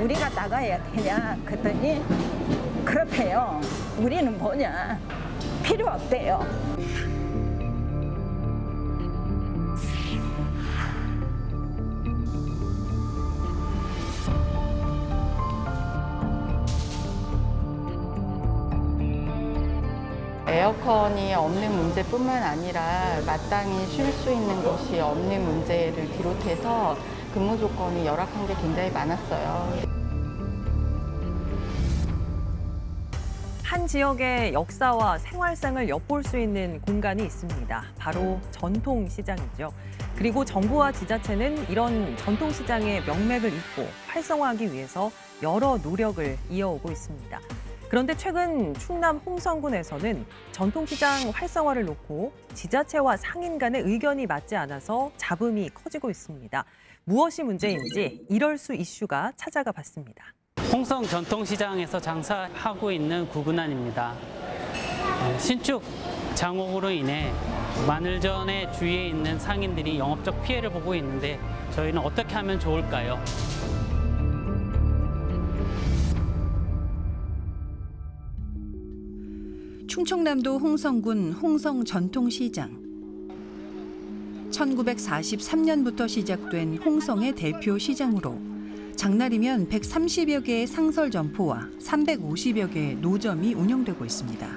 우리가 나가야 되냐 그랬더니 그렇대요. 우리는 뭐냐 필요 없대요. 에어컨이 없는 문제뿐만 아니라 마땅히 쉴 수 있는 곳이 없는 문제를 비롯해서 근무 조건이 열악한 게 굉장히 많았어요. 한 지역의 역사와 생활상을 엿볼 수 있는 공간이 있습니다. 바로 전통시장이죠. 그리고 정부와 지자체는 이런 전통시장의 명맥을 잇고 활성화하기 위해서 여러 노력을 이어오고 있습니다. 그런데 최근 충남 홍성군에서는 전통시장 활성화를 놓고 지자체와 상인 간의 의견이 맞지 않아서 잡음이 커지고 있습니다. 무엇이 문제인지 이럴 수 이슈가 찾아가 봤습니다. 홍성 전통시장에서 장사하고 있는 구근안입니다. 신축 장옥으로 인해 마늘전의 주위에 있는 상인들이 영업적 피해를 보고 있는데 저희는 어떻게 하면 좋을까요? 충청남도 홍성군 홍성 전통시장. 1943년부터 시작된 홍성의 대표 시장으로 장날이면 130여 개의 상설 점포와 350여 개의 노점이 운영되고 있습니다.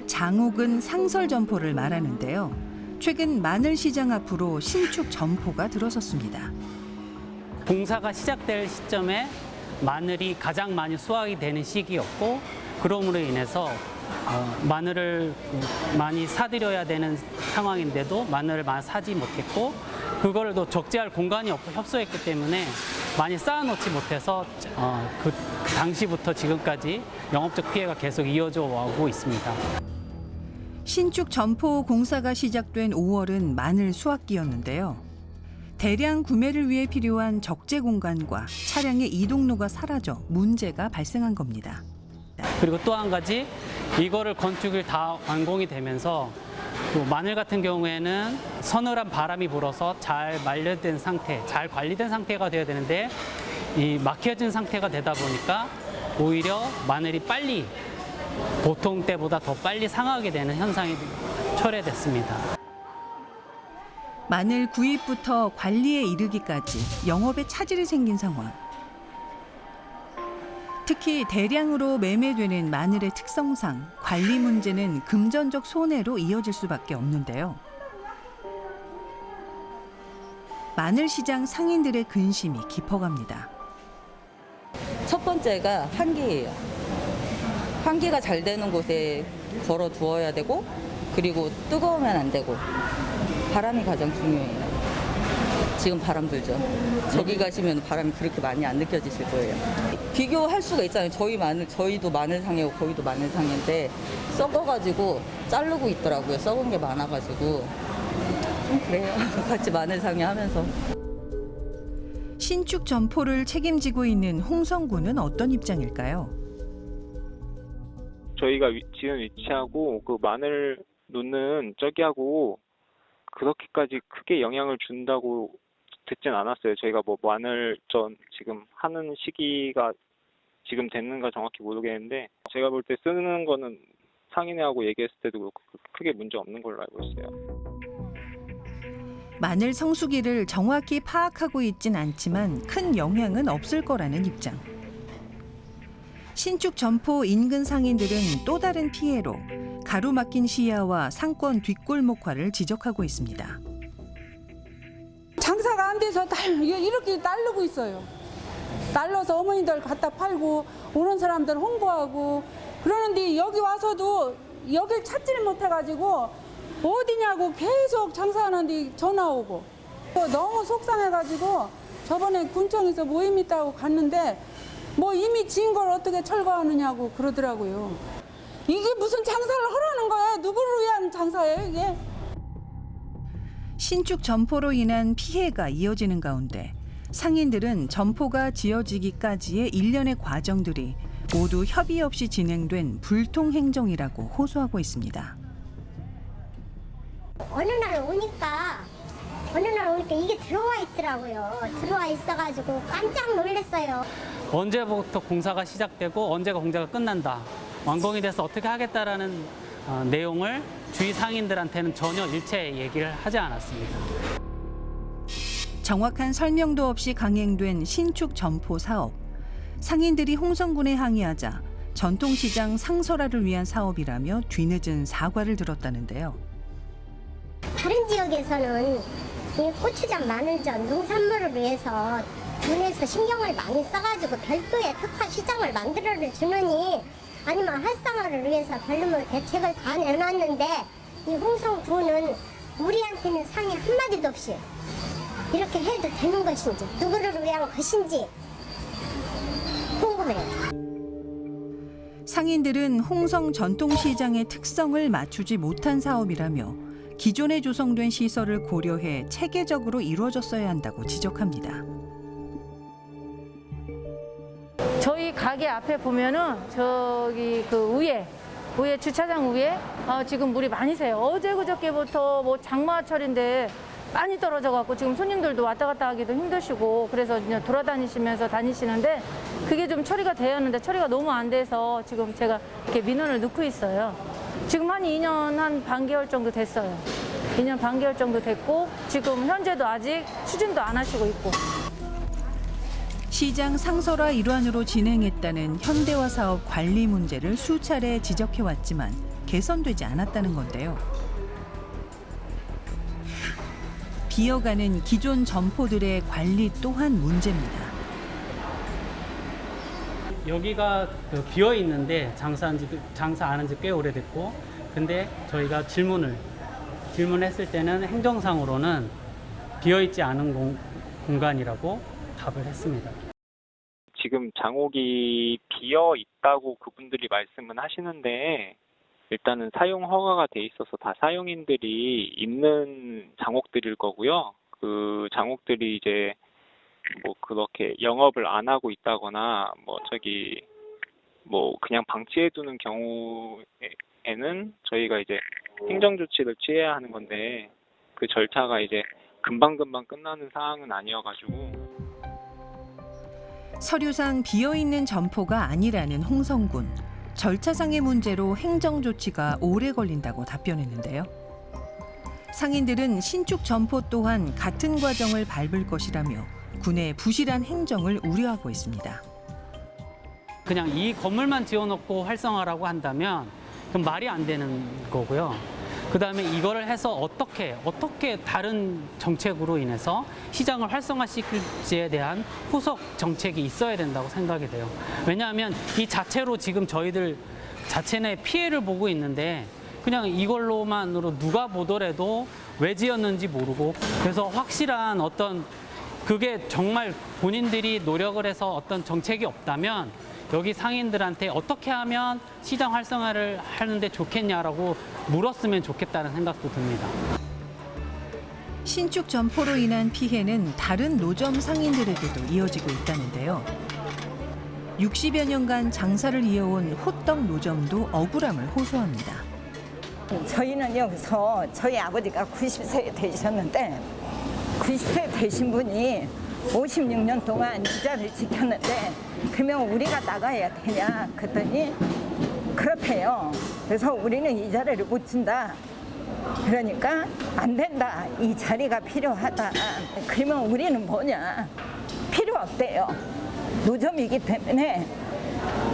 장옥은 상설 점포를 말하는데요. 최근 마늘시장 앞으로 신축 점포가 들어섰습니다. 공사가 시작될 시점에 마늘이 가장 많이 수확이 되는 시기였고 그러므로 인해서 마늘을 많이 사들여야 되는 상황인데도 마늘을 많이 사지 못했고 그걸 또 적재할 공간이 없고 협소했기 때문에 많이 쌓아놓지 못해서 그 당시부터 지금까지 영업적 피해가 계속 이어져 오고 있습니다. 신축 점포 공사가 시작된 5월은 마늘 수확기였는데요. 대량 구매를 위해 필요한 적재 공간과 차량의 이동로가 사라져 문제가 발생한 겁니다. 그리고 또 한 가지 이거를 건축을 다 완공이 되면서 또 마늘 같은 경우에는 서늘한 바람이 불어서 잘 말려된 상태, 잘 관리된 상태가 되어야 되는데 이 막혀진 상태가 되다 보니까 오히려 마늘이 빨리 보통 때보다 더 빨리 상하게 되는 현상이 초래됐습니다. 마늘 구입부터 관리에 이르기까지 영업에 차질이 생긴 상황. 특히 대량으로 매매되는 마늘의 특성상 관리 문제는 금전적 손해로 이어질 수밖에 없는데요. 마늘 시장 상인들의 근심이 깊어갑니다. 첫 번째가 환기예요. 환기가 잘 되는 곳에 걸어 두어야 되고 그리고 뜨거우면 안 되고 바람이 가장 중요해요. 지금 바람 불죠. 저기 가시면 바람이 그렇게 많이 안 느껴지실 거예요. 비교할 수가 있잖아요. 저희도 마늘상이고 거기도 마늘상인데 썩어가지고 자르고 있더라고요. 썩은 게 많아가지고 좀 그래요. 같이 마늘상이 하면서. 신축 점포를 책임지고 있는 홍성군은 어떤 입장일까요? 저희가 지금 위치하고 그 마늘 놓는 저기하고 그렇게까지 크게 영향을 준다고 듣진 않았어요. 저희가 뭐 마늘전 지금 하는 시기가 지금 됐는가 정확히 모르겠는데 제가 볼 때 쓰는 거는 상인회하고 얘기했을 때도 그렇고 크게 문제 없는 걸로 알고 있어요. 마늘 성수기를 정확히 파악하고 있진 않지만 큰 영향은 없을 거라는 입장. 신축 점포 인근 상인들은 또 다른 피해로 가로막힌 시야와 상권 뒷골목화를 지적하고 있습니다. 장사가 안 돼서 이렇게 날르고 있어요. 날라서 어머니들 갖다 팔고 오는 사람들 홍보하고 그러는데 여기 와서도 여길 찾지를 못해가지고 어디냐고 계속 장사하는데 전화 오고 너무 속상해가지고 저번에 군청에서 모임 있다고 갔는데 뭐 이미 지은 걸 어떻게 철거하느냐고 그러더라고요. 이게 무슨 장사를 하라는 거예요? 누구를 위한 장사예요 이게? 신축 점포로 인한 피해가 이어지는 가운데 상인들은 점포가 지어지기까지의 일련의 과정들이 모두 협의 없이 진행된 불통행정이라고 호소하고 있습니다. 어느 날 오니까 어느 날 오니까 이게 들어와 있더라고요. 들어와 있어가지고 깜짝 놀랐어요. 언제부터 공사가 시작되고 언제가 공사가 끝난다. 완공이 돼서 어떻게 하겠다라는 내용을 주위 상인들한테는 전혀 일체 얘기를 하지 않았습니다. 정확한 설명도 없이 강행된 신축 점포 사업. 상인들이 홍성군에 항의하자 전통시장 상설화를 위한 사업이라며 뒤늦은 사과를 들었다는데요. 다른 지역에서는 이 고추장, 마늘전, 농산물을 위해서 군에서 신경을 많이 써가지고 별도의 특화 시장을 만들어 주느니 아니면 활성화를 위해서 별로 대책을 다 내놨는데 이 홍성군은 우리한테는 상의 한마디도 없이 이렇게 해도 되는 것인지 누구를 위한 것인지 궁금해요. 상인들은 홍성 전통시장의 특성을 맞추지 못한 사업이라며 기존에 조성된 시설을 고려해 체계적으로 이루어졌어야 한다고 지적합니다. 저희 가게 앞에 보면은 저기 그 위에 주차장 위에 지금 물이 많이 새요. 어제 그저께부터 뭐 장마철인데 많이 떨어져 갖고 지금 손님들도 왔다 갔다 하기도 힘드시고 그래서 이제 돌아다니시면서 다니시는데 그게 좀 처리가 돼야 하는데 처리가 너무 안 돼서 지금 제가 이렇게 민원을 넣고 있어요. 지금 한 2년 한 반개월 정도 됐어요. 2년 반개월 정도 됐고 지금 현재도 아직 추진도 안 하시고 있고. 시장 상설화 일환으로 진행했다는 현대화 사업 관리 문제를 수차례 지적해왔지만 개선되지 않았다는 건데요. 비어가는 기존 점포들의 관리 또한 문제입니다. 여기가 비어 있는데 장사 안 한 지 꽤 오래됐고, 근데 저희가 질문했을 때는 행정상으로는 비어 있지 않은 공간이라고 답을 했습니다. 지금 장옥이 비어 있다고 그분들이 말씀은 하시는데 일단은 사용 허가가 돼 있어서 다 사용인들이 있는 장옥들일 거고요. 그 장옥들이 이제 뭐 그렇게 영업을 안 하고 있다거나 뭐 그냥 방치해 두는 경우에는 저희가 이제 행정 조치를 취해야 하는 건데 그 절차가 이제 금방금방 끝나는 사항은 아니어가지고. 서류상 비어있는 점포가 아니라는 홍성군. 절차상의 문제로 행정 조치가 오래 걸린다고 답변했는데요. 상인들은 신축 점포 또한 같은 과정을 밟을 것이라며 군의 부실한 행정을 우려하고 있습니다. 그냥 이 건물만 지어놓고 활성화라고 한다면 그럼 말이 안 되는 거고요. 그다음에 이거를 해서 어떻게 다른 정책으로 인해서 시장을 활성화시킬지에 대한 후속 정책이 있어야 된다고 생각이 돼요. 왜냐하면 이 자체로 지금 저희들 자체 내 피해를 보고 있는데 그냥 이걸로만으로 누가 보더라도 왜 지었는지 모르고, 그래서 확실한 어떤 그게 정말 본인들이 노력을 해서 어떤 정책이 없다면 여기 상인들한테 어떻게 하면 시장 활성화를 하는데 좋겠냐라고 물었으면 좋겠다는 생각도 듭니다. 신축 점포로 인한 피해는 다른 노점 상인들에게도 이어지고 있다는데요. 60여 년간 장사를 이어온 호떡 노점도 억울함을 호소합니다. 저희는 여기서 저희 아버지가 90세 되셨는데 90세 되신 분이 56년 동안 이자를 지켰는데 그러면 우리가 나가야 되냐 그랬더니 그렇대요. 그래서 우리는 이자를 못 준다. 그러니까 안 된다. 이 자리가 필요하다. 그러면 우리는 뭐냐. 필요 없대요. 노점이기 때문에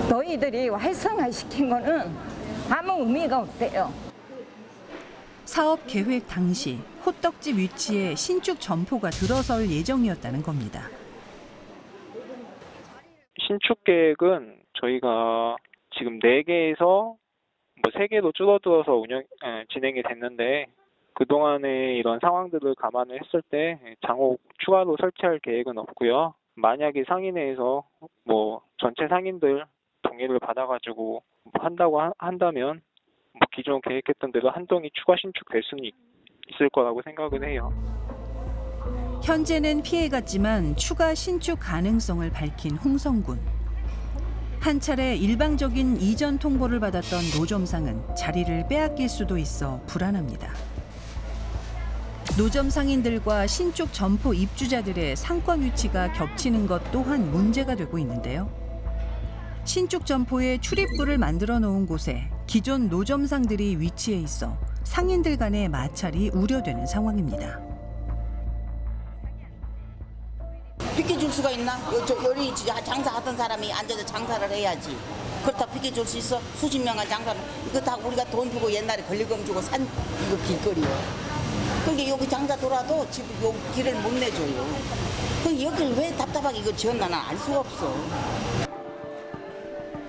너희들이 활성화시킨 거는 아무 의미가 없대요. 사업 계획 당시 호떡집 위치에 신축 점포가 들어설 예정이었다는 겁니다. 신축 계획은 저희가 지금 4개에서 3개로 줄어들어서 진행이 됐는데 그동안의 이런 상황들을 감안을 했을 때 장옥 추가로 설치할 계획은 없고요. 만약에 상인회에서 전체 상인들 동의를 받아가지고 한다고 한다면 기존 계획했던 대로 한 동이 추가 신축될 수는 있을 거라고 생각은 해요. 현재는 피해갔지만 추가 신축 가능성을 밝힌 홍성군. 한 차례 일방적인 이전 통보를 받았던 노점상은 자리를 빼앗길 수도 있어 불안합니다. 노점 상인들과 신축 점포 입주자들의 상권 위치가 겹치는 것 또한 문제가 되고 있는데요. 신축 점포에 출입구를 만들어 놓은 곳에 기존 노점상들이 위치해 있어 상인들 간의 마찰이 우려되는 상황입니다. 비켜줄 수가 있나? 여기 장사하던 사람이 앉아서 장사를 해야지. 그렇다고 비켜줄 수 있어? 수십 명한 장사를. 이거 다 우리가 돈 주고 옛날에 권리금 주고 산 이거 길거리요. 그게 여기 장사 돌아도 집 여기 길을 못 내줘요. 그 여기를 왜 답답하게 이거 지었나 난 알 수가 없어.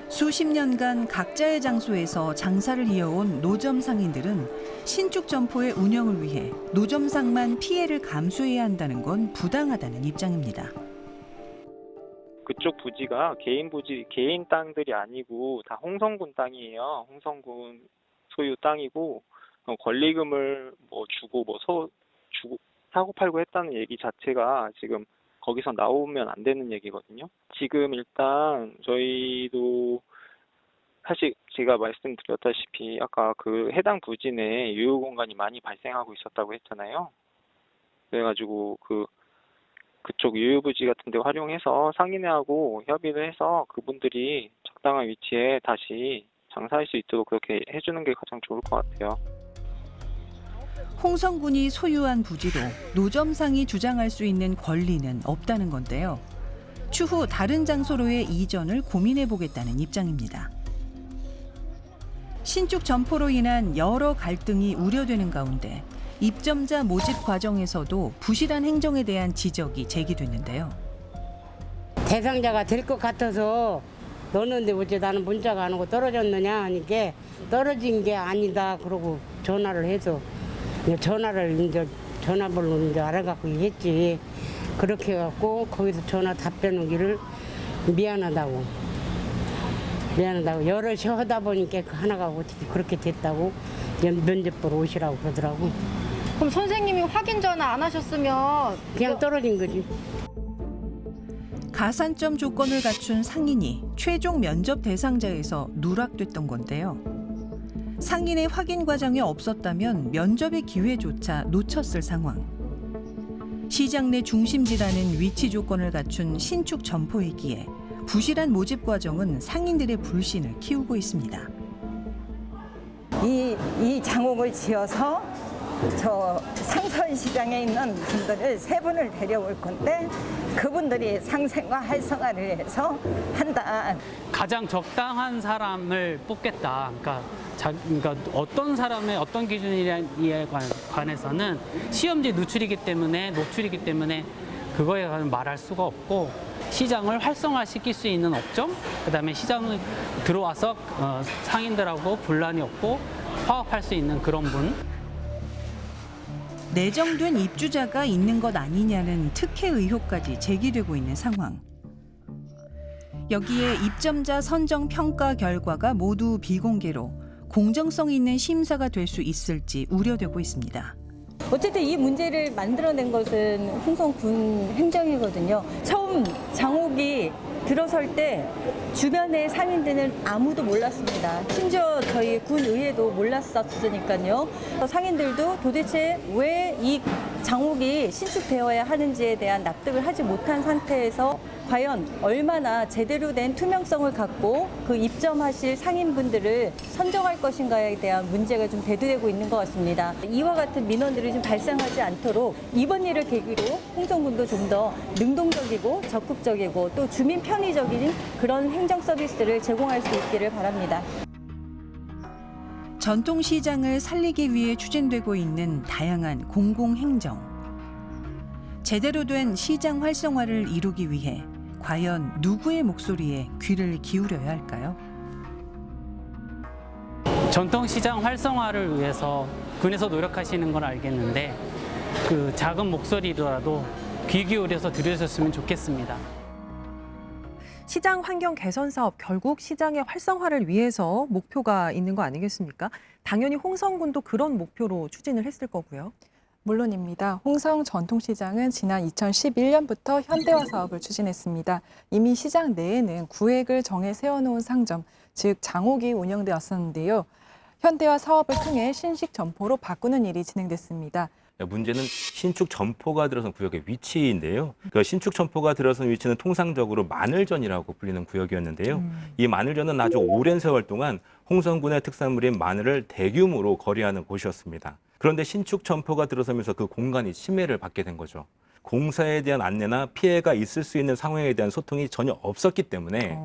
수십 년간 각자의 장소에서 장사를 이어온 노점 상인들은 신축 점포의 운영을 위해 노점상만 피해를 감수해야 한다는 건 부당하다는 입장입니다. 그쪽 부지가 개인 부지, 개인 땅들이 아니고 다 홍성군 땅이에요. 홍성군 소유 땅이고 권리금을 주고 주고 사고 팔고 했다는 얘기 자체가 지금 거기서 나오면 안 되는 얘기거든요. 지금 일단 저희도 사실 제가 말씀드렸다시피 아까 그 해당 부지 내에 유휴 공간이 많이 발생하고 있었다고 했잖아요. 그래가지고 그쪽 유휴 부지 같은 데 활용해서 상인회하고 협의를 해서 그분들이 적당한 위치에 다시 장사할 수 있도록 그렇게 해주는 게 가장 좋을 것 같아요. 홍성군이 소유한 부지로 노점상이 주장할 수 있는 권리는 없다는 건데요. 추후 다른 장소로의 이전을 고민해 보겠다는 입장입니다. 신축 점포로 인한 여러 갈등이 우려되는 가운데 입점자 모집 과정에서도 부실한 행정에 대한 지적이 제기됐는데요. 대상자가 될 것 같아서 넣었는데 어째 나는 문자가 안 오고 떨어졌느냐 하니까 떨어진 게 아니다 그러고 전화를 해서 전화를 이제 전화번호 이제 알아갖고 했지. 그렇게 해갖고 거기서 전화 답변 오기를 미안하다고 여럿이 하다 보니까 그 하나가 어떻게 그렇게 됐다고 면접 보러 오시라고 그러더라고. 그럼 선생님이 확인 전화 안 하셨으면 그냥 떨어진 거지. 가산점 조건을 갖춘 상인이 최종 면접 대상자에서 누락됐던 건데요. 상인의 확인 과정이 없었다면 면접의 기회조차 놓쳤을 상황. 시장 내 중심지라는 위치 조건을 갖춘 신축 점포이기에 부실한 모집 과정은 상인들의 불신을 키우고 있습니다. 이 장옥을 지어서 저 상선시장에 있는 분들을 세 분을 데려올 건데 그분들이 상생과 활성화를 해서 한다. 가장 적당한 사람을 뽑겠다. 그러니까 어떤 사람의 어떤 기준에 관해서는 시험지 노출이기 때문에 그거에 관해 말할 수가 없고 시장을 활성화시킬 수 있는 업종, 그다음에 시장을 들어와서 상인들하고 분란이 없고 화합할 수 있는 그런 분. 내정된 입주자가 있는 것 아니냐는 특혜 의혹까지 제기되고 있는 상황. 여기에 입점자 선정 평가 결과가 모두 비공개로 공정성 있는 심사가 될 수 있을지 우려되고 있습니다. 어쨌든 이 문제를 만들어낸 것은 홍성군 행정이거든요. 처음 장옥이 들어설 때 주변의 상인들은 아무도 몰랐습니다. 심지어 저희 군의회도 몰랐었으니까요. 상인들도 도대체 왜 이 장옥이 신축되어야 하는지에 대한 납득을 하지 못한 상태에서 과연 얼마나 제대로 된 투명성을 갖고 그 입점하실 상인분들을 선정할 것인가에 대한 문제가 좀 대두되고 있는 것 같습니다. 이와 같은 민원들이 좀 발생하지 않도록 이번 일을 계기로 홍성군도 좀 더 능동적이고 적극적이고 또 주민 편의적인 그런 행정 서비스를 제공할 수 있기를 바랍니다. 전통시장을 살리기 위해 추진되고 있는 다양한 공공행정. 제대로 된 시장 활성화를 이루기 위해 과연 누구의 목소리에 귀를 기울여야 할까요? 전통시장 활성화를 위해서 군에서 노력하시는 건 알겠는데 그 작은 목소리라도 귀 기울여서 들으셨으면 좋겠습니다. 시장 환경 개선 사업 결국 시장의 활성화를 위해서 목표가 있는 거 아니겠습니까? 당연히 홍성군도 그런 목표로 추진을 했을 거고요. 물론입니다. 홍성 전통시장은 지난 2011년부터 현대화 사업을 추진했습니다. 이미 시장 내에는 구획을 정해 세워놓은 상점, 즉 장옥이 운영되었었는데요. 현대화 사업을 통해 신식 점포로 바꾸는 일이 진행됐습니다. 문제는 신축 점포가 들어선 구역의 위치인데요. 그 신축 점포가 들어선 위치는 통상적으로 마늘전이라고 불리는 구역이었는데요. 이 마늘전은 아주 오랜 세월 동안 홍성군의 특산물인 마늘을 대규모로 거래하는 곳이었습니다. 그런데 신축 점포가 들어서면서 그 공간이 침해를 받게 된 거죠. 공사에 대한 안내나 피해가 있을 수 있는 상황에 대한 소통이 전혀 없었기 때문에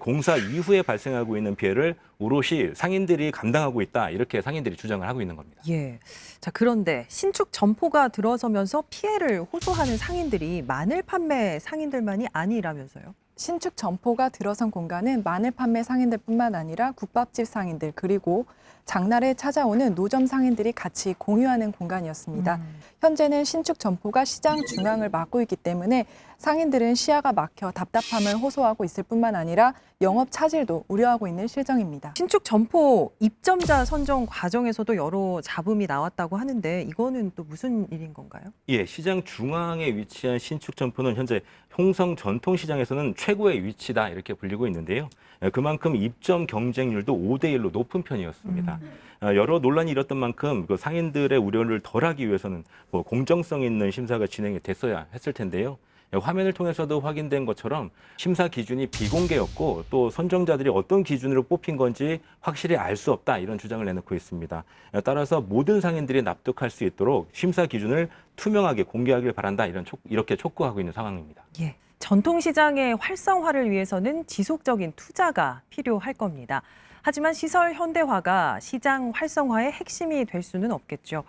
공사 이후에 발생하고 있는 피해를 오롯이 상인들이 감당하고 있다, 이렇게 상인들이 주장을 하고 있는 겁니다. 예. 자, 그런데 신축 점포가 들어서면서 피해를 호소하는 상인들이 마늘 판매 상인들만이 아니라면서요? 신축 점포가 들어선 공간은 마늘 판매 상인들뿐만 아니라 국밥집 상인들 그리고 장날에 찾아오는 노점 상인들이 같이 공유하는 공간이었습니다. 현재는 신축 점포가 시장 중앙을 막고 있기 때문에 상인들은 시야가 막혀 답답함을 호소하고 있을 뿐만 아니라 영업 차질도 우려하고 있는 실정입니다. 신축 점포 입점자 선정 과정에서도 여러 잡음이 나왔다고 하는데 이거는 또 무슨 일인 건가요? 예, 시장 중앙에 위치한 신축 점포는 현재 홍성 전통시장에서는 최고의 위치다, 이렇게 불리고 있는데요. 그만큼 입점 경쟁률도 5대1로 높은 편이었습니다. 여러 논란이 일었던 만큼 그 상인들의 우려를 덜하기 위해서는 공정성 있는 심사가 진행이 됐어야 했을 텐데요. 화면을 통해서도 확인된 것처럼 심사 기준이 비공개였고 또 선정자들이 어떤 기준으로 뽑힌 건지 확실히 알 수 없다, 이런 주장을 내놓고 있습니다. 따라서 모든 상인들이 납득할 수 있도록 심사 기준을 투명하게 공개하길 바란다, 이렇게 촉구하고 있는 상황입니다. 예. 전통시장의 활성화를 위해서는 지속적인 투자가 필요할 겁니다. 하지만 시설 현대화가 시장 활성화의 핵심이 될 수는 없겠죠.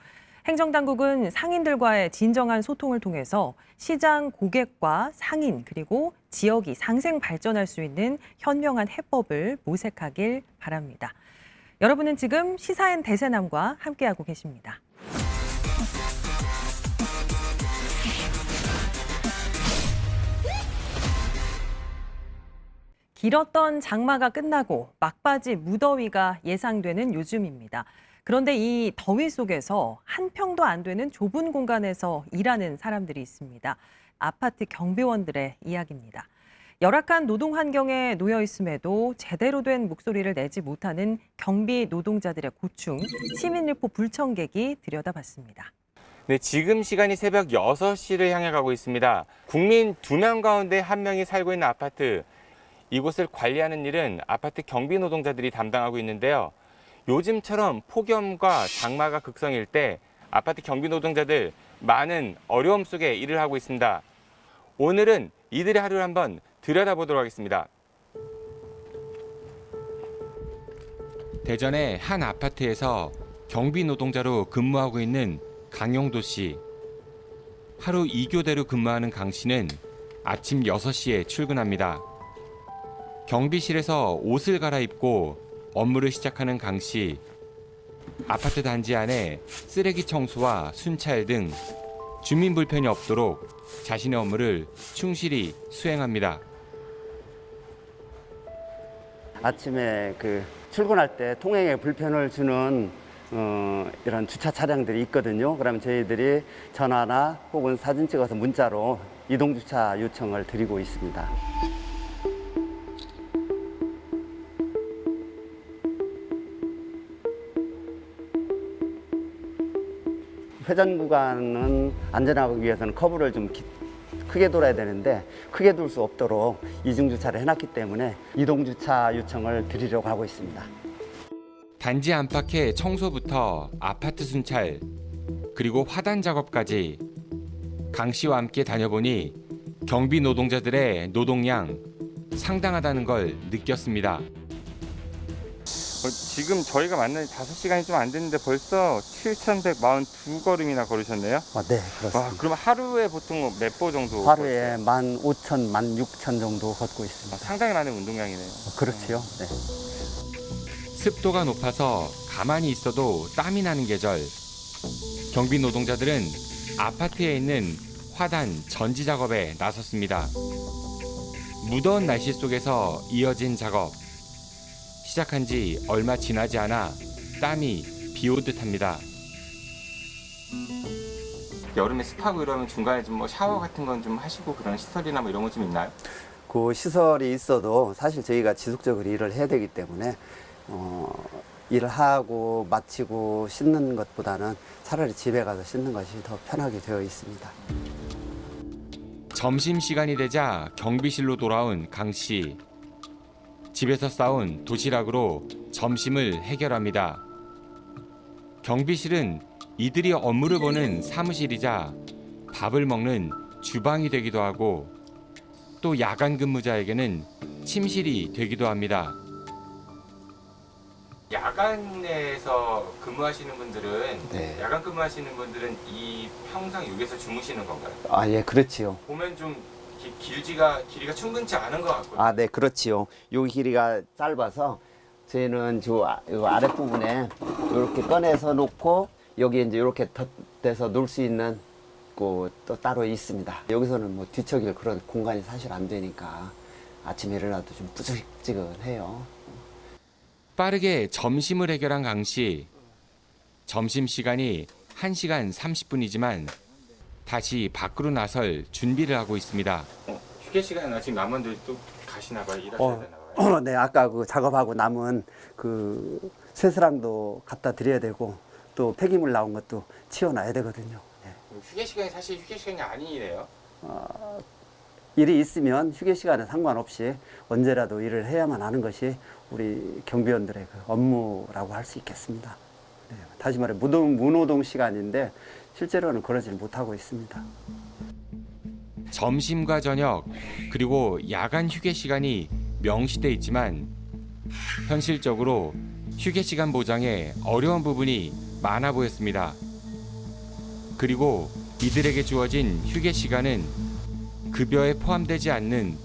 행정당국은 상인들과의 진정한 소통을 통해서 시장 고객과 상인 그리고 지역이 상생 발전할 수 있는 현명한 해법을 모색하길 바랍니다. 여러분은 지금 시사인 대세남과 함께하고 계십니다. 길었던 장마가 끝나고 막바지 무더위가 예상되는 요즘입니다. 그런데 이 더위 속에서 한 평도 안 되는 좁은 공간에서 일하는 사람들이 있습니다. 아파트 경비원들의 이야기입니다. 열악한 노동 환경에 놓여 있음에도 제대로 된 목소리를 내지 못하는 경비 노동자들의 고충, 시민일보 불청객이 들여다봤습니다. 네, 지금 시간이 새벽 6시를 향해 가고 있습니다. 국민 2명 가운데 1명이 살고 있는 아파트. 이곳을 관리하는 일은 아파트 경비 노동자들이 담당하고 있는데요. 요즘처럼 폭염과 장마가 극성일 때 아파트 경비 노동자들 많은 어려움 속에 일을 하고 있습니다. 오늘은 이들의 하루를 한번 들여다보도록 하겠습니다. 대전의 한 아파트에서 경비 노동자로 근무하고 있는 강용도 씨. 하루 2교대로 근무하는 강 씨는 아침 6시에 출근합니다. 경비실에서 옷을 갈아입고 업무를 시작하는 강 씨. 아파트 단지 안에 쓰레기 청소와 순찰 등 주민 불편이 없도록 자신의 업무를 충실히 수행합니다. 아침에 출근할 때 통행에 불편을 주는 이런 주차 차량들이 있거든요. 그러면 저희들이 전화나 혹은 사진 찍어서 문자로 이동 주차 요청을 드리고 있습니다. 회전 구간은 안전하기 위해서는 커브를 좀 크게 돌아야 되는데 크게 돌 수 없도록 이중 주차를 해놨기 때문에 이동 주차 요청을 드리려고 하고 있습니다. 단지 안팎의 청소부터 아파트 순찰 그리고 화단 작업까지 강 씨와 함께 다녀보니 경비 노동자들의 노동량 상당하다는 걸 느꼈습니다. 지금 저희가 만난 지 5시간이 좀 안 됐는데 벌써 7,142걸음이나 걸으셨네요? 네, 그렇습니다. 그럼 하루에 보통 몇 보 정도? 하루에 15,000, 16,000 정도 걷고 있습니다. 상당히 많은 운동량이네요. 그렇지요. 네. 습도가 높아서 가만히 있어도 땀이 나는 계절. 경비 노동자들은 아파트에 있는 화단 전지 작업에 나섰습니다. 무더운 날씨 속에서 이어진 작업. 시작한 지 얼마 지나지 않아 땀이 비오듯 합니다. 여름에 습하고 이러면 중간에 좀 샤워 같은 건 좀 하시고 그런 시설이나 이런 거 좀 있나요? 그 시설이 있어도 사실 저희가 지속적으로 일을 해야 되기 때문에 일하고 마치고 씻는 것보다는 차라리 집에 가서 씻는 것이 더 편하게 되어 있습니다. 점심시간이 되자 경비실로 돌아온 강 씨. 집에서 싸온 도시락으로 점심을 해결합니다. 경비실은 이들이 업무를 보는 사무실이자 밥을 먹는 주방이 되기도 하고 또 야간 근무자에게는 침실이 되기도 합니다. 야간에서 근무하시는 분들은 야간 근무하시는 분들은 이 평상 여기서 주무시는 건가요? 아, 예, 그렇지요. 보면 좀 길이가 충분치 않은 것 같거든요. 아, 네, 그렇지요. 요 길이가 짧아서 저희는 요 아랫부분에 이렇게 꺼내서 놓고 여기 이제 이렇게 덧대서 놓을 수 있는 곳도 따로 있습니다. 여기서는 뭐 뒤척일 그런 공간이 사실 안 되니까 아침에 일어나도 좀 뿌직뿌직해요. 빠르게 점심을 해결한 강 씨. 점심시간이 1시간 30분이지만 다시 밖으로 나설 준비를 하고 있습니다. 휴게 시간에 아직 남았는데 또 가시나 봐요? 일하셔야 되나 봐요? 네, 아까 그 작업하고 남은 그 쇠스랑도 갖다 드려야 되고 또 폐기물 나온 것도 치워놔야 되거든요. 네. 휴게 시간이 사실 휴게 시간이 아니래요? 일이 있으면 휴게 시간에 상관없이 언제라도 일을 해야만 하는 것이 우리 경비원들의 그 업무라고 할 수 있겠습니다. 네, 다시 말해 무노동 시간인데 실제로는 그러질 못하고 있습니다. 점심과 저녁 그리고 야간 휴게 시간이 명시돼 있지만 현실적으로 휴게 시간 보장에 어려운 부분이 많아 보였습니다. 그리고 이들에게 주어진 휴게 시간은 급여에 포함되지 않는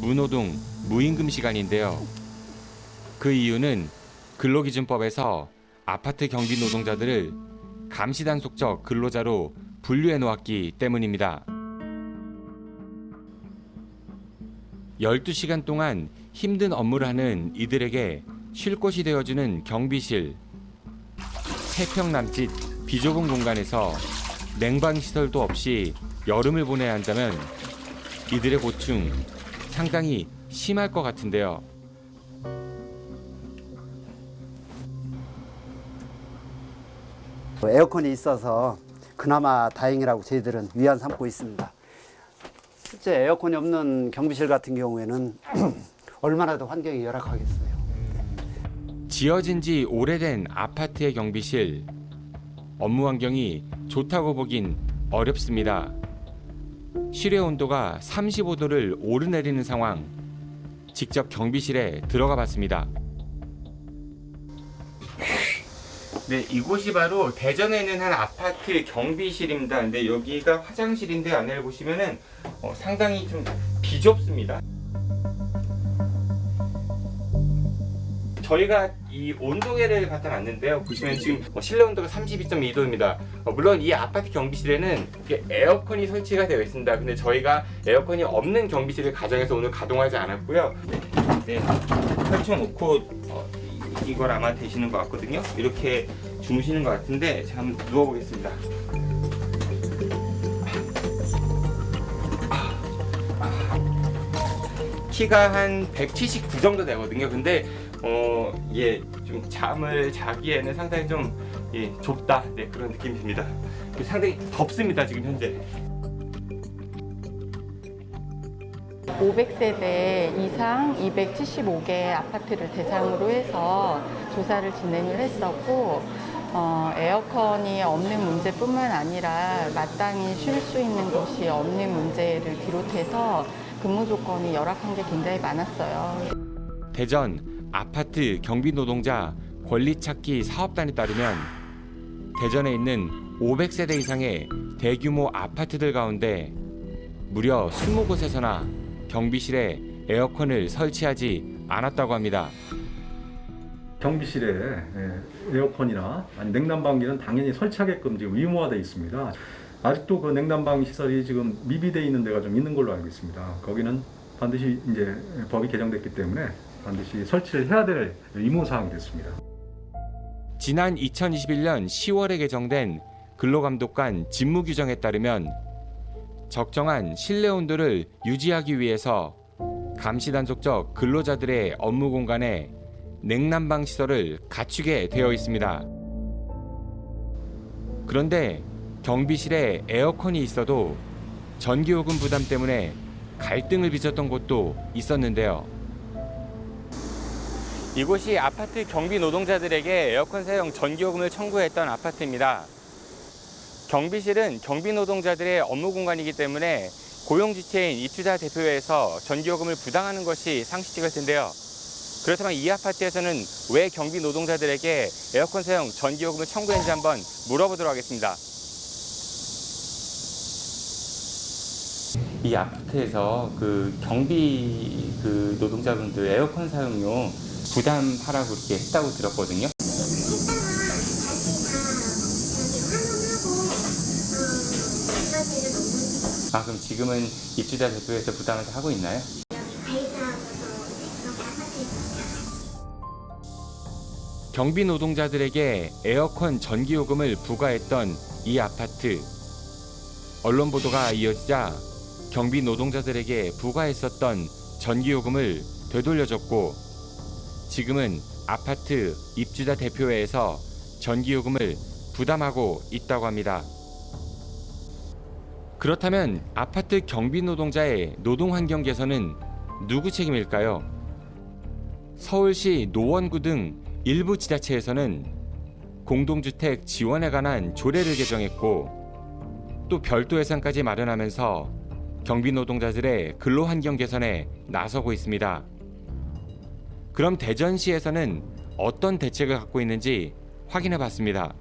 무노동, 무임금 시간인데요. 그 이유는 근로기준법에서 아파트 경비 노동자들을 감시단속적 근로자로 분류해 놓았기 때문입니다. 12시간 동안 힘든 업무를 하는 이들에게 쉴 곳이 되어주는 경비실. 3평 남짓 비좁은 공간에서 냉방시설도 없이 여름을 보내야 한다면 이들의 고충 상당히 심할 것 같은데요. 에어컨이 있어서 그나마 다행이라고 저희들은 위안 삼고 있습니다. 실제 에어컨이 없는 경비실 같은 경우에는 얼마나 더 환경이 열악하겠어요. 지어진 지 오래된 아파트의 경비실. 업무 환경이 좋다고 보긴 어렵습니다. 실외 온도가 35도를 오르내리는 상황. 직접 경비실에 들어가 봤습니다. 네, 이곳이 바로 대전에 있는 한 아파트 경비실입니다. 근데 여기가 화장실인데 안내를 보시면은 상당히 좀 비좁습니다. 저희가 이 온도계를 갖다 놨는데요. 보시면 지금 실내 온도가 32.2도입니다. 물론 이 아파트 경비실에는 에어컨이 설치가 되어 있습니다. 근데 저희가 에어컨이 없는 경비실을 가정해서 오늘 가동하지 않았고요. 네, 펼쳐놓고 이걸 아마 되시는 것 같거든요. 이렇게 주무시는 것 같은데 제가 한번 누워보겠습니다. 키가 한 179 정도 되거든요. 근데 예, 좀 잠을 자기에는 상당히 좀 좁다, 네, 그런 느낌이 듭니다. 상당히 덥습니다, 지금 현재. 500세대 이상 275개 아파트를 대상으로 해서 조사를 진행을 했었고 에어컨이 없는 문제뿐만 아니라 마땅히 쉴 수 있는 곳이 없는 문제를 비롯해서 근무 조건이 열악한 게 굉장히 많았어요. 대전 아파트 경비 노동자 권리찾기 사업단에 따르면 대전에 있는 500세대 이상의 대규모 아파트들 가운데 무려 20곳에서나 경비실에 에어컨을 설치하지 않았다고 합니다. 경비실에 에어컨이나 아니 냉난방기는 당연히 설치하게끔 지금 의무화되어 있습니다. 아직도 그 냉난방 시설이 지금 미비되어 있는 데가 좀 있는 걸로 알고 있습니다. 거기는 반드시 이제 법이 개정됐기 때문에 반드시 설치를 해야 될 의무 사항이 됐습니다. 지난 2021년 10월에 개정된 근로감독관 직무 규정에 따르면 적정한 실내 온도를 유지하기 위해서 감시단속적 근로자들의 업무 공간에 냉난방 시설을 갖추게 되어 있습니다. 그런데 경비실에 에어컨이 있어도 전기요금 부담 때문에 갈등을 빚었던 곳도 있었는데요. 이곳이 아파트 경비 노동자들에게 에어컨 사용 전기요금을 청구했던 아파트입니다. 경비실은 경비 노동자들의 업무 공간이기 때문에 고용주체인 입주자 대표회에서 전기요금을 부담하는 것이 상식적일 텐데요. 그렇다면 이 아파트에서는 왜 경비 노동자들에게 에어컨 사용 전기요금을 청구했는지 한번 물어보도록 하겠습니다. 이 아파트에서 경비 노동자분들 에어컨 사용료 부담하라고 이렇게 했다고 들었거든요. 그럼 지금은 입주자 대표에서 부담을 하고 있나요? 경비 노동자들에게 에어컨 전기요금을 부과했던 이 아파트. 언론 보도가 이어지자 경비 노동자들에게 부과했었던 전기요금을 되돌려줬고 지금은 아파트 입주자 대표회에서 전기요금을 부담하고 있다고 합니다. 그렇다면 아파트 경비 노동자의 노동환경 개선은 누구 책임일까요? 서울시 노원구 등 일부 지자체에서는 공동주택 지원에 관한 조례를 개정했고 또 별도 예산까지 마련하면서 경비 노동자들의 근로환경 개선에 나서고 있습니다. 그럼 대전시에서는 어떤 대책을 갖고 있는지 확인해 봤습니다.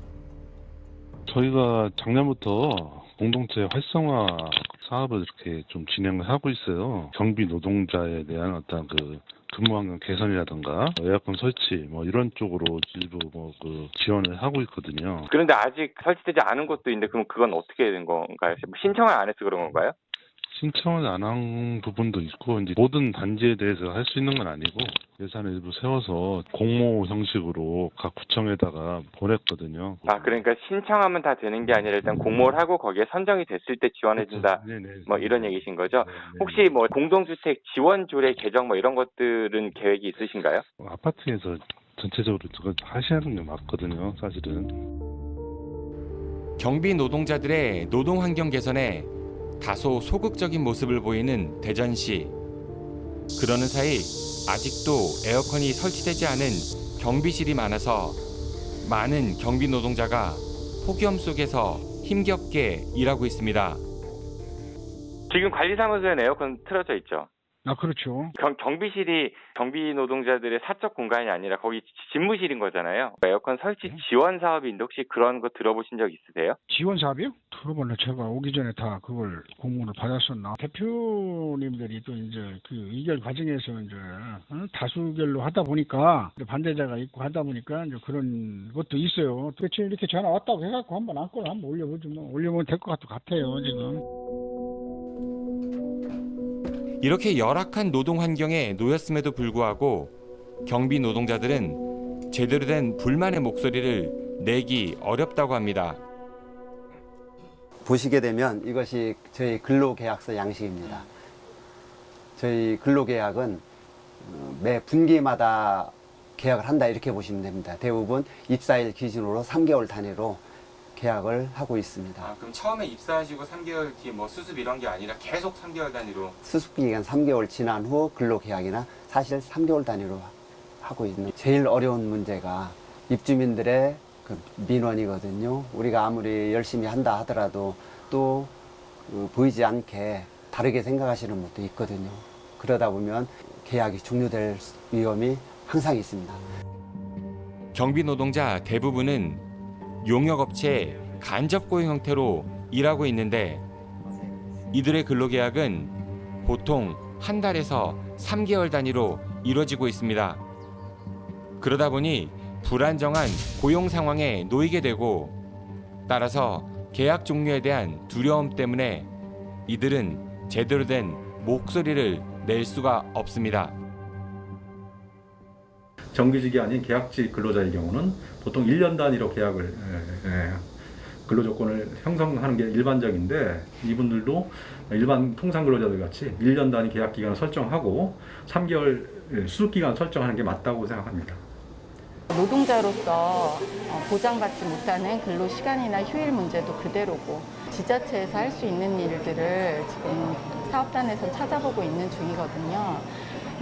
저희가 작년부터 공동체 활성화 사업을 이렇게 좀 진행을 하고 있어요. 경비 노동자에 대한 어떤 근무 환경 개선이라든가 에어컨 설치 이런 쪽으로 일부 지원을 하고 있거든요. 그런데 아직 설치되지 않은 곳도 있는데 그럼 그건 어떻게 된 건가요? 신청을 안 해서 그런 건가요? 신청을 안 한 부분도 있고 이제 모든 단지에 대해서 할 수 있는 건 아니고 예산을 일부 세워서 공모 형식으로 각 구청에다가 보냈거든요. 그러니까 신청하면 다 되는 게 아니라 일단 공모를 하고 거기에 선정이 됐을 때 지원해준다. 이런 얘기신 거죠? 혹시 공동주택 지원 조례 개정 이런 것들은 계획이 있으신가요? 아파트에서 전체적으로 하셔야 하는 게 맞거든요, 사실은. 경비 노동자들의 노동 환경 개선에 다소 소극적인 모습을 보이는 대전시. 그러는 사이 아직도 에어컨이 설치되지 않은 경비실이 많아서 많은 경비 노동자가 폭염 속에서 힘겹게 일하고 있습니다. 지금 관리사무소에는 에어컨 틀어져 있죠? 그렇죠. 경비실이 경비 노동자들의 사적 공간이 아니라 거기 집무실인 거잖아요. 에어컨 설치 지원 사업인데 혹시 그런 거 들어보신 적 있으세요? 지원 사업이요? 들어볼래. 제가 오기 전에 다 그걸 공문을 받았었나. 대표님들이 또 이제 의결 과정에서 이제 다수 의결로 하다 보니까 반대자가 있고 하다 보니까 이제 그런 것도 있어요. 도대체 이렇게 전화 왔다고 해갖고 한번 안건을 한번 올려보죠. 올려보면 될 것 같아요 지금. 이렇게 열악한 노동 환경에 놓였음에도 불구하고 경비 노동자들은 제대로 된 불만의 목소리를 내기 어렵다고 합니다. 보시게 되면 이것이 저희 근로계약서 양식입니다. 저희 근로계약은 매 분기마다 계약을 한다 이렇게 보시면 됩니다. 대부분 입사일 기준으로 3개월 단위로 계약을 하고 있습니다. 그럼 처음에 입사하시고 3개월 뒤에 수습 이런 게 아니라 계속 3개월 단위로? 수습기간 3개월 지난 후 근로계약이나 사실 3개월 단위로 하고 있는 제일 어려운 문제가 입주민들의 민원이거든요. 우리가 아무리 열심히 한다 하더라도 또 보이지 않게 다르게 생각하시는 분도 있거든요. 그러다 보면 계약이 종료될 위험이 항상 있습니다. 경비 노동자 대부분은 용역업체 간접 고용 형태로 일하고 있는데 이들의 근로계약은 보통 한 달에서 3개월 단위로 이루어지고 있습니다. 그러다 보니 불안정한 고용 상황에 놓이게 되고 따라서 계약 종료에 대한 두려움 때문에 이들은 제대로 된 목소리를 낼 수가 없습니다. 정규직이 아닌 계약직 근로자의 경우는 보통 1년 단위로 계약을 근로조건을 형성하는 게 일반적인데 이분들도 일반 통상 근로자들 같이 1년 단위 계약 기간을 설정하고 3개월 수습 기간 설정하는 게 맞다고 생각합니다. 노동자로서 보장받지 못하는 근로 시간이나 휴일 문제도 그대로고 지자체에서 할 수 있는 일들을 지금 사업단에서 찾아보고 있는 중이거든요.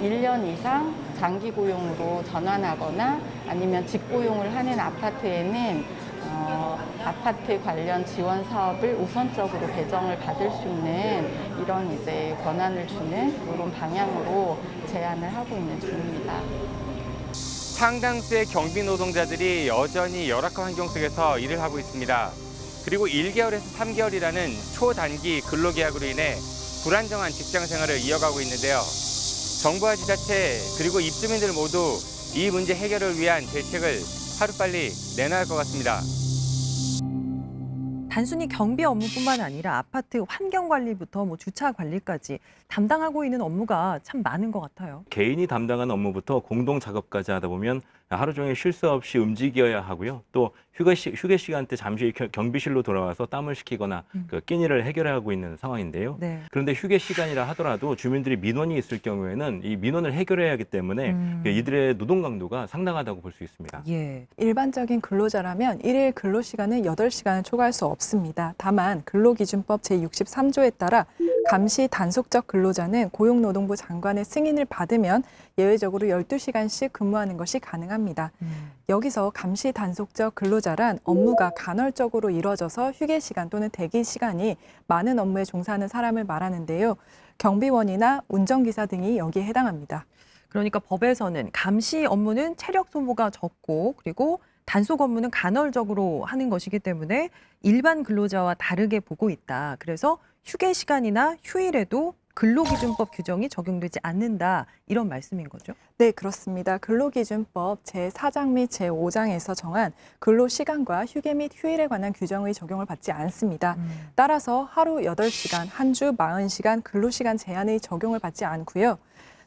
1년 이상 장기 고용으로 전환하거나 아니면 직고용을 하는 아파트에는 아파트 관련 지원 사업을 우선적으로 배정을 받을 수 있는 이런 이제 권한을 주는 이런 방향으로 제안을 하고 있는 중입니다. 상당수의 경비 노동자들이 여전히 열악한 환경 속에서 일을 하고 있습니다. 그리고 1개월에서 3개월이라는 초단기 근로계약으로 인해 불안정한 직장 생활을 이어가고 있는데요. 정부와 지자체 그리고 입주민들 모두 이 문제 해결을 위한 대책을 하루빨리 내놔야 할 것 같습니다. 단순히 경비 업무뿐만 아니라 아파트 환경 관리부터 주차 관리까지 담당하고 있는 업무가 참 많은 것 같아요. 개인이 담당하는 업무부터 공동 작업까지 하다 보면 하루 종일 쉴 새 없이 움직여야 하고요. 또 휴게 시간 때 잠시 경비실로 돌아와서 땀을 식히거나 그 끼니를 해결하고 있는 상황인데요. 네. 그런데 휴게 시간이라 하더라도 주민들이 민원이 있을 경우에는 이 민원을 해결해야 하기 때문에 이들의 노동 강도가 상당하다고 볼 수 있습니다. 예. 일반적인 근로자라면 일일 근로시간은 8시간을 초과할 수 없습니다. 다만 근로기준법 제63조에 따라 감시 단속적 근로자는 고용노동부 장관의 승인을 받으면 예외적으로 12시간씩 근무하는 것이 가능합니다. 여기서 감시 단속적 근로자란 업무가 간헐적으로 이뤄져서 휴게 시간 또는 대기 시간이 많은 업무에 종사하는 사람을 말하는데요. 경비원이나 운전기사 등이 여기에 해당합니다. 그러니까 법에서는 감시 업무는 체력 소모가 적고 그리고 단속 업무는 간헐적으로 하는 것이기 때문에 일반 근로자와 다르게 보고 있다. 그래서 휴게 시간이나 휴일에도 근로기준법 규정이 적용되지 않는다. 이런 말씀인 거죠? 네, 그렇습니다. 근로기준법 제4장 및 제5장에서 정한 근로시간과 휴게 및 휴일에 관한 규정의 적용을 받지 않습니다. 따라서 하루 8시간, 한 주 40시간 근로시간 제한의 적용을 받지 않고요.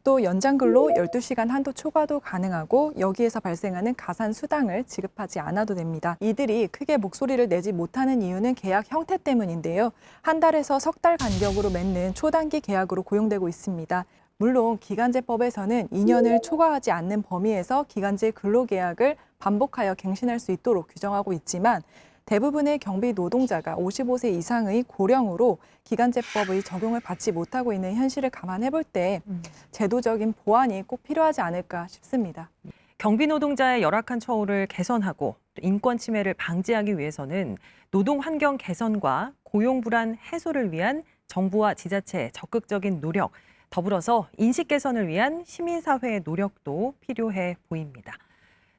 또 연장근로 12시간 한도 초과도 가능하고 여기에서 발생하는 가산 수당을 지급하지 않아도 됩니다. 이들이 크게 목소리를 내지 못하는 이유는 계약 형태 때문인데요. 한 달에서 석 달 간격으로 맺는 초단기 계약으로 고용되고 있습니다. 물론 기간제법에서는 2년을 초과하지 않는 범위에서 기간제 근로계약을 반복하여 갱신할 수 있도록 규정하고 있지만 대부분의 경비 노동자가 55세 이상의 고령으로 기간제법의 적용을 받지 못하고 있는 현실을 감안해 볼 때 제도적인 보완이 꼭 필요하지 않을까 싶습니다. 경비 노동자의 열악한 처우를 개선하고 인권 침해를 방지하기 위해서는 노동 환경 개선과 고용 불안 해소를 위한 정부와 지자체의 적극적인 노력, 더불어서 인식 개선을 위한 시민사회의 노력도 필요해 보입니다.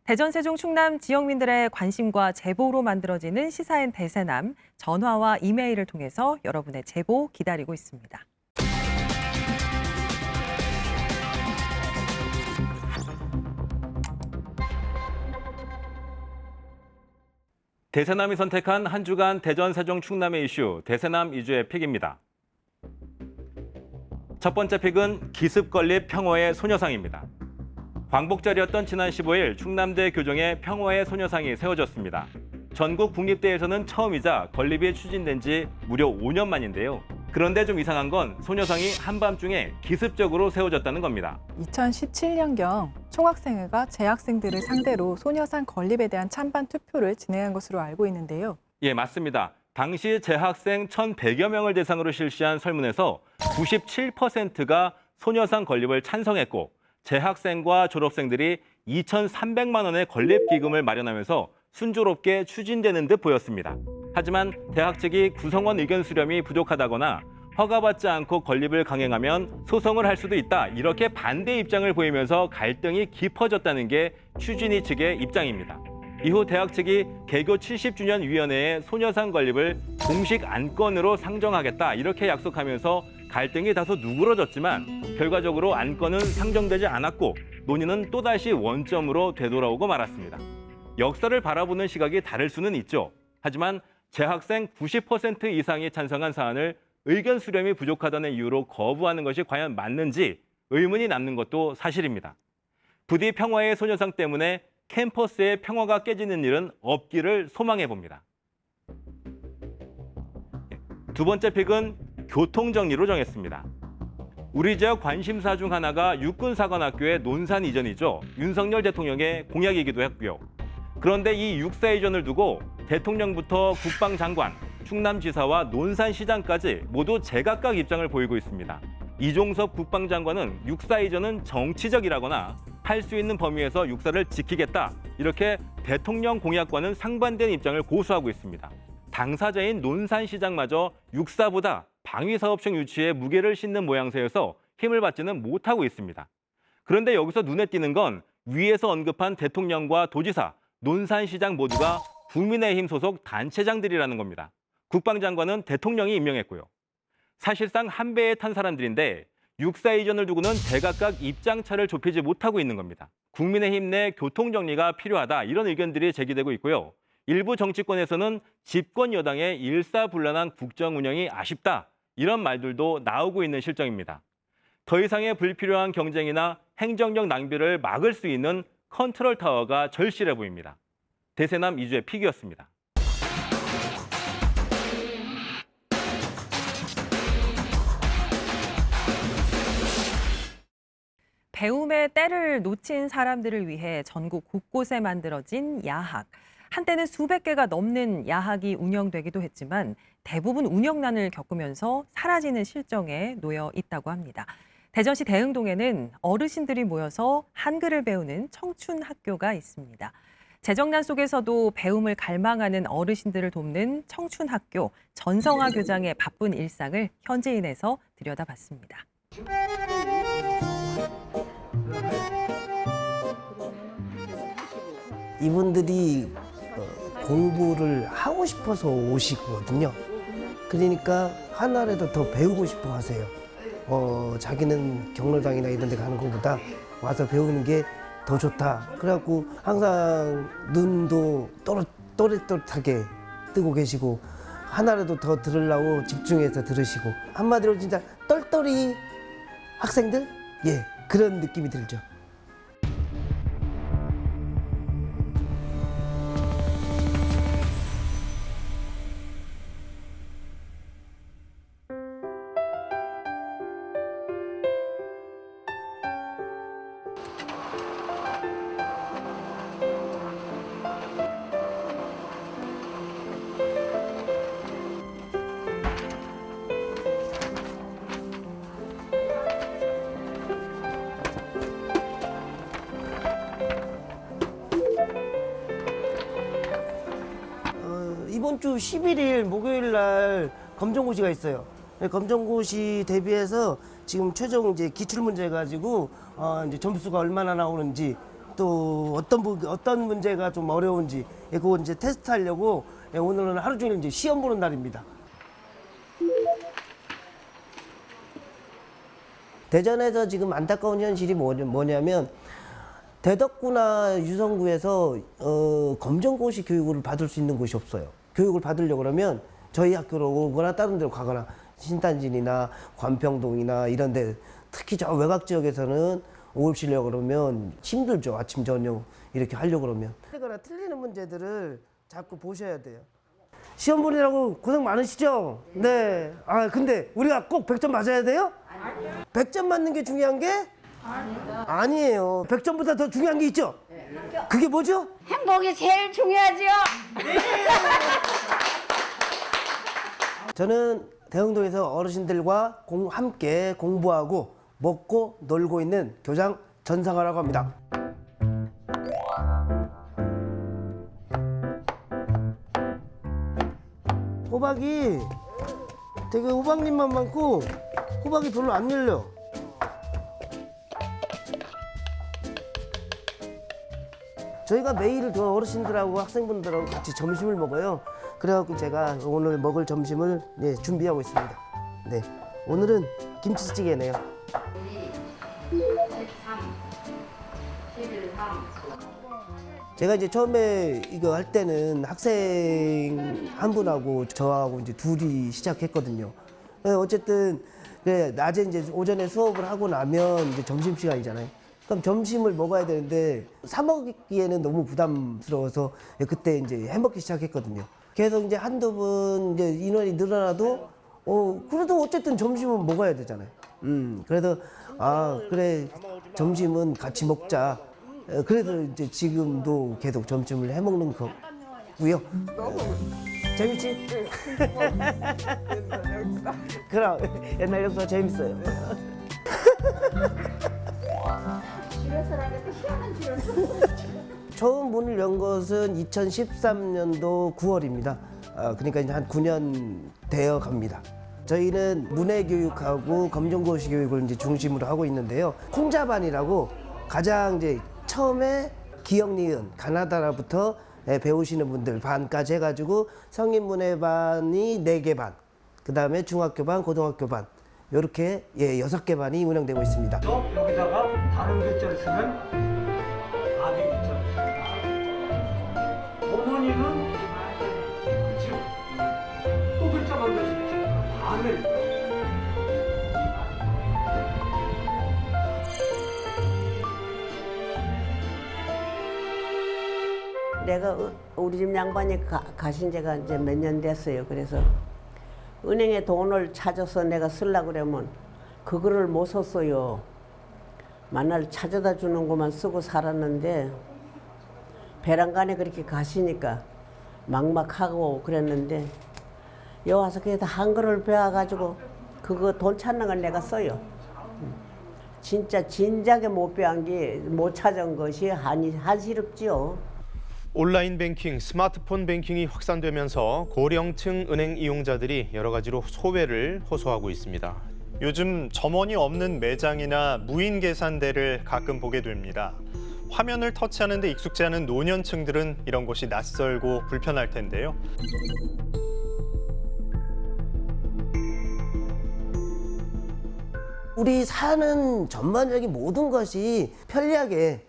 대전, 세종, 충남 지역민들의 관심과 제보로 만들어지는 시사인 대세남, 전화와 이메일을 통해서 여러분의 제보 기다리고 있습니다. 대세남이 선택한 한 주간 대전, 세종, 충남의 이슈, 대세남 2주의 픽입니다. 첫 번째 픽은 기습 건립 평화의 소녀상입니다. 광복절이었던 지난 15일 충남대 교정에 평화의 소녀상이 세워졌습니다. 전국 국립대에서는 처음이자 건립이 추진된 지 무려 5년 만인데요. 그런데 좀 이상한 건 소녀상이 한밤중에 기습적으로 세워졌다는 겁니다. 2017년경 총학생회가 재학생들을 상대로 소녀상 건립에 대한 찬반 투표를 진행한 것으로 알고 있는데요. 예, 맞습니다. 당시 재학생 1,100여 명을 대상으로 실시한 설문에서 97%가 소녀상 건립을 찬성했고 재학생과 졸업생들이 2,300만 원의 건립 기금을 마련하면서 순조롭게 추진되는 듯 보였습니다. 하지만 대학 측이 구성원 의견 수렴이 부족하다거나 허가받지 않고 건립을 강행하면 소송을 할 수도 있다. 이렇게 반대 입장을 보이면서 갈등이 깊어졌다는 게 추진위 측의 입장입니다. 이후 대학 측이 개교 70주년 위원회에 소녀상 건립을 공식 안건으로 상정하겠다. 이렇게 약속하면서 갈등이 다소 누그러졌지만 결과적으로 안건은 상정되지 않았고 논의는 또다시 원점으로 되돌아오고 말았습니다. 역사를 바라보는 시각이 다를 수는 있죠. 하지만 재학생 90% 이상이 찬성한 사안을 의견 수렴이 부족하다는 이유로 거부하는 것이 과연 맞는지 의문이 남는 것도 사실입니다. 부디 평화의 소녀상 때문에 캠퍼스의 평화가 깨지는 일은 없기를 소망해 봅니다. 두 번째 픽은 교통정리로 정했습니다. 우리 지역 관심사 중 하나가 육군사관학교의 논산 이전이죠. 윤석열 대통령의 공약이기도 했고요. 그런데 이 육사 이전을 두고 대통령부터 국방장관, 충남지사와 논산시장까지 모두 제각각 입장을 보이고 있습니다. 이종섭 국방장관은 육사 이전은 정치적이라거나 할 수 있는 범위에서 육사를 지키겠다, 이렇게 대통령 공약과는 상반된 입장을 고수하고 있습니다. 당사자인 논산시장마저 육사보다 방위사업청 유치에 무게를 싣는 모양새여서 힘을 받지는 못하고 있습니다. 그런데 여기서 눈에 띄는 건 위에서 언급한 대통령과 도지사, 논산시장 모두가 국민의힘 소속 단체장들이라는 겁니다. 국방장관은 대통령이 임명했고요. 사실상 한 배에 탄 사람들인데 육사 이전을 두고는 제각각 입장차를 좁히지 못하고 있는 겁니다. 국민의힘 내 교통정리가 필요하다, 이런 의견들이 제기되고 있고요. 일부 정치권에서는 집권 여당의 일사불란한 국정 운영이 아쉽다, 이런 말들도 나오고 있는 실정입니다. 더 이상의 불필요한 경쟁이나 행정력 낭비를 막을 수 있는 컨트롤 타워가 절실해 보입니다. 대세남 이주의 픽이었습니다. 배움의 때를 놓친 사람들을 위해 전국 곳곳에 만들어진 야학. 한때는 수백 개가 넘는 야학이 운영되기도 했지만 대부분 운영난을 겪으면서 사라지는 실정에 놓여 있다고 합니다. 대전시 대흥동에는 어르신들이 모여서 한글을 배우는 청춘학교가 있습니다. 재정난 속에서도 배움을 갈망하는 어르신들을 돕는 청춘학교 전성화 교장의 바쁜 일상을 현지인에서 들여다봤습니다. 이분들이 공부를 하고 싶어서 오시거든요. 그러니까 하나라도 더 배우고 싶어 하세요. 자기는 경로당이나 이런 데 가는 것보다 와서 배우는 게 더 좋다. 그래갖고 항상 눈도 또렷또렷하게 뜨고 계시고 하나라도 더 들으려고 집중해서 들으시고, 한마디로 진짜 똘똘이 학생들? 예, 그런 느낌이 들죠. 이번 주 11일 목요일 날 검정고시가 있어요. 검정고시 대비해서 지금 최종 이제 기출 문제 가지고 이제 점수가 얼마나 나오는지, 또 어떤 문제가 좀 어려운지, 그거 이제 테스트하려고 오늘은 하루 종일 이제 시험 보는 날입니다. 대전에서 지금 안타까운 현실이 뭐냐면 대덕구나 유성구에서 검정고시 교육을 받을 수 있는 곳이 없어요. 교육을 받으려고 그러면 저희 학교로 오거나 다른 데로 가거나, 신탄진이나 관평동이나 이런 데, 특히 저 외곽 지역에서는 오시려고 그러면 힘들죠. 아침 저녁 이렇게 하려고 그러면. 틀리는 문제들을 자꾸 보셔야 돼요. 시험 보느라고 고생 많으시죠? 네. 근데 우리가 꼭 100점 맞아야 돼요? 아니요. 100점 맞는 게 중요한 게? 아니에요. 100점보다 더 중요한 게 있죠? 그게 뭐죠? 행복이 제일 중요하죠. 저는 대흥동에서 어르신들과 함께 공부하고 먹고 놀고 있는 교장 전상화라고 합니다. 호박이 되게 호박잎만 많고 호박이 별로 안 열려. 저희가 매일 그 어르신들하고 학생분들하고 같이 점심을 먹어요. 그래갖고 제가 오늘 먹을 점심을 준비하고 있습니다. 네, 오늘은 김치찌개네요. 제가 이제 처음에 이거 할 때는 학생 한 분하고 저하고 이제 둘이 시작했거든요. 어쨌든 낮에 이제 오전에 수업을 하고 나면 이제 점심 시간이잖아요. 그럼 점심을 먹어야 되는데 사 먹기에는 너무 부담스러워서 그때 이제 해먹기 시작했거든요. 계속 이제 한두 분 이제 인원이 늘어나도 그래도 어쨌든 점심은 먹어야 되잖아요. 그래도 그래 점심은 같이 먹자. 그래서 이제 지금도 계속 점심을 해 먹는 거고요. 재밌지? 그럼 옛날 역사 재밌어요. 처음 문을 연 것은 2013년도 9월입니다. 그러니까 이제 한 9년 되어 갑니다. 저희는 문해교육하고 검정고시 교육을 이제 중심으로 하고 있는데요. 콩자반이라고 가장 이제 처음에 기역, 니은, 가나다라부터 배우시는 분들 반까지 해가지고 성인문해반이 4개 반, 그 다음에 중학교 반, 고등학교 반 이렇게 6개 반이 운영되고 있습니다. 여기다가 다른 글자를 쓰면 아비 글자를 씁니다. 어머니는 그렇죠? 또 글자 만드시죠. 반을 내가 우리 집 양반이 가신 지가 이제 몇 년 됐어요. 그래서 은행에 돈을 찾아서 내가 쓰려고 그러면 그거를 못 썼어요. 만날 찾아다 주는 것만 쓰고 살았는데 배란간에 그렇게 가시니까 막막하고 그랬는데 여기 와서 그래도 한글을 배워가지고 그거 돈 찾는 걸 내가 써요. 진짜 진작에 못 배운 게 못 찾은 것이 한시럽지요. 온라인 뱅킹, 스마트폰 뱅킹이 확산되면서 고령층 은행 이용자들이 여러 가지로 소외를 호소하고 있습니다. 요즘 점원이 없는 매장이나 무인 계산대를 가끔 보게 됩니다. 화면을 터치하는 데 익숙지 않은 노년층들은 이런 곳이 낯설고 불편할 텐데요. 우리 사는 전반적인 모든 것이 편리하게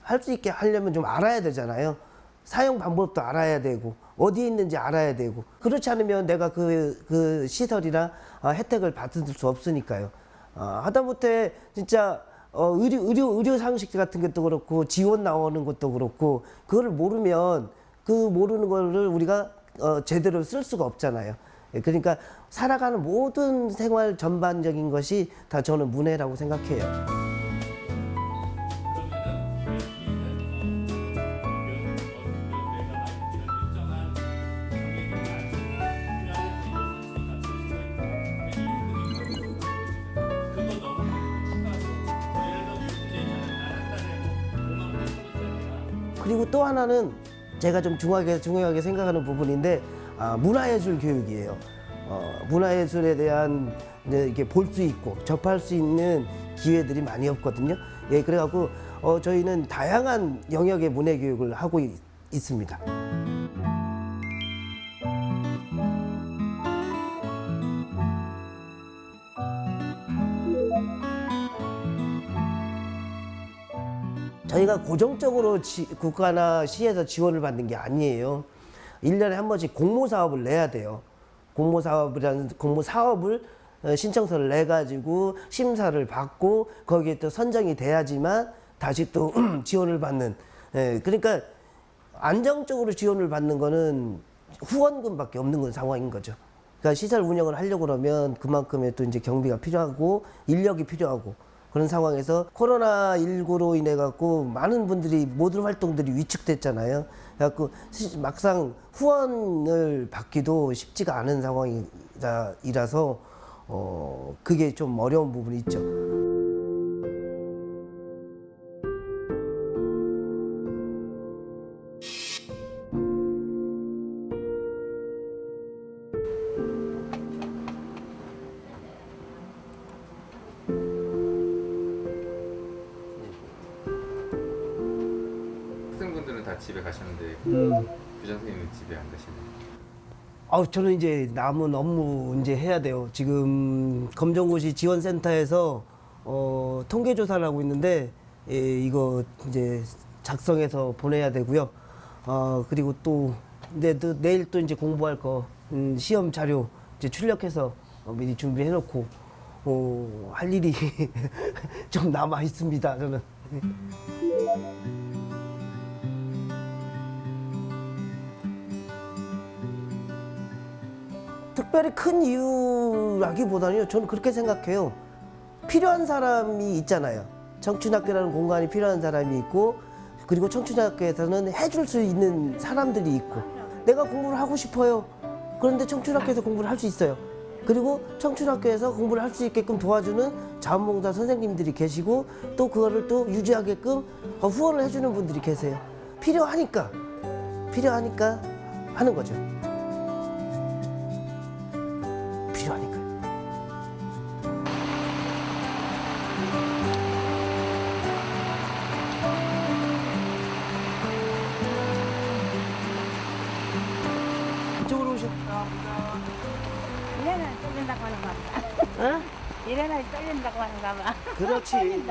할 수 있게 하려면 좀 알아야 되잖아요. 사용 방법도 알아야 되고 어디에 있는지 알아야 되고 그렇지 않으면 내가 그 시설이나 혜택을 받을 수 없으니까요. 하다못해 진짜 의료 상식 같은 것도 그렇고 지원 나오는 것도 그렇고 그거를 모르면 그 모르는 거를 우리가 제대로 쓸 수가 없잖아요. 그러니까 살아가는 모든 생활 전반적인 것이 다 저는 문해라고 생각해요. 그리고 또 하나는 제가 좀 중요하게 생각하는 부분인데 문화예술 교육이에요. 문화예술에 대한 이게 볼 수 있고 접할 수 있는 기회들이 많이 없거든요. 그래갖고 저희는 다양한 영역의 문해 교육을 하고 있습니다. 저희가 고정적으로 국가나 시에서 지원을 받는 게 아니에요. 1년에 한 번씩 공모사업을 내야 돼요. 공모사업을 신청서를 내가지고 심사를 받고 거기에 또 선정이 돼야지만 다시 또 지원을 받는. 그러니까 안정적으로 지원을 받는 거는 후원금밖에 없는 상황인 거죠. 그러니까 시설 운영을 하려고 그러면 그만큼의 또 이제 경비가 필요하고 인력이 필요하고 그런 상황에서 코로나19로 인해 갖고 많은 분들이 모든 활동들이 위축됐잖아요. 그래갖고 막상 후원을 받기도 쉽지가 않은 상황이라서 그게 좀 어려운 부분이 있죠. 학생분들은 다 집에 가셨는데 교장 선생님은 집에 안 가시나요? 저는 이제 남은 업무 이제 해야 돼요. 지금 검정고시 지원센터에서 통계 조사를 하고 있는데 이거 이제 작성해서 보내야 되고요. 그리고 또 내일 또 이제 공부할 거 시험 자료 이제 출력해서 미리 준비해 놓고 할 일이 좀 남아 있습니다. 저는. 특별히 큰 이유라기보다는요, 저는 그렇게 생각해요. 필요한 사람이 있잖아요. 청춘학교라는 공간이 필요한 사람이 있고, 그리고 청춘학교에서는 해줄 수 있는 사람들이 있고, 내가 공부를 하고 싶어요. 그런데 청춘학교에서 공부를 할 수 있어요. 그리고 청춘학교에서 공부를 할 수 있게끔 도와주는 자원봉사 선생님들이 계시고, 또 그거를 또 유지하게끔 후원을 해주는 분들이 계세요. 필요하니까 하는 거죠. 필요하니까. 이쪽으로 오셔. 이래는 쫄린다고 하는가 봐. 어? 이래는 쫄린다고 하는가 봐. 그렇지.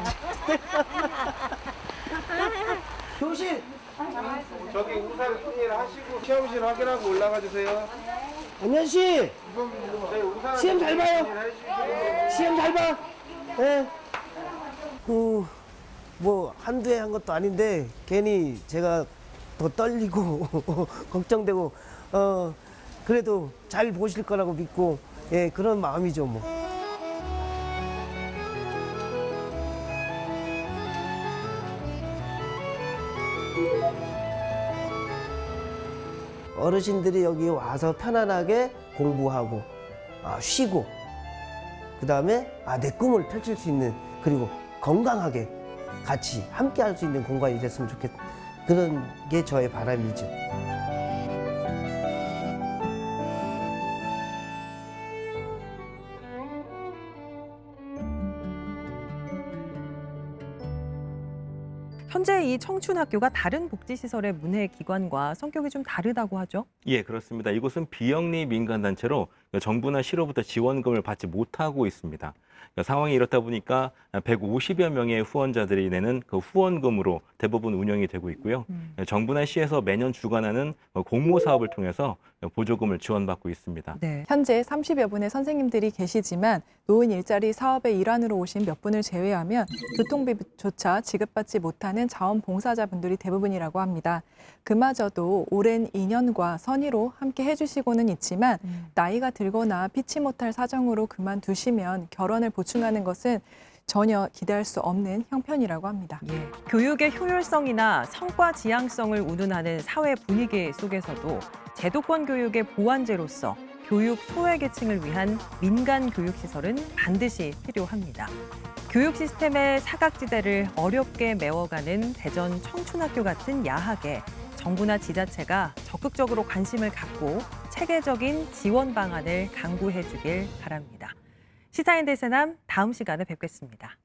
교실. 저기 우산 승리를 하시고 시험실 확인하고 올라가 주세요. 안현 씨. 시험 잘 봐요. 시험 잘 봐. 예. 뭐 한두 해 한 것도 아닌데 괜히 제가 더 떨리고 걱정되고 그래도 잘 보실 거라고 믿고 예 그런 마음이죠 뭐. 어르신들이 여기 와서 편안하게 공부하고 쉬고 그다음에 내 꿈을 펼칠 수 있는, 그리고 건강하게 같이 함께 할 수 있는 공간이 됐으면 좋겠다. 그런 게 저의 바람이죠. 현재 이 청춘학교가 다른 복지시설의 문해기관과 성격이 좀 다르다고 하죠? 예, 그렇습니다. 이곳은 비영리 민간단체로 정부나 시로부터 지원금을 받지 못하고 있습니다. 상황이 이렇다 보니까 150여 명의 후원자들이 내는 그 후원금으로 대부분 운영이 되고 있고요. 정부나 시에서 매년 주관하는 공모 사업을 통해서 보조금을 지원받고 있습니다. 네. 현재 30여 분의 선생님들이 계시지만 노인 일자리 사업의 일환으로 오신 몇 분을 제외하면 교통비조차 지급받지 못하는 자원봉사자분들이 대부분이라고 합니다. 그마저도 오랜 인연과 선의로 함께 해주시고는 있지만 나이가 들거나 피치 못할 사정으로 그만두시면 결혼을 보충하는 것은 전혀 기대할 수 없는 형편이라고 합니다. 예. 교육의 효율성이나 성과 지향성을 운운하는 사회 분위기 속에서도 제도권 교육의 보완제로서 교육 소외계층을 위한 민간 교육시설은 반드시 필요합니다. 교육 시스템의 사각지대를 어렵게 메워가는 대전 청춘학교 같은 야학에 정부나 지자체가 적극적으로 관심을 갖고 체계적인 지원 방안을 강구해 주길 바랍니다. 시사인들 새남 다음 시간에 뵙겠습니다.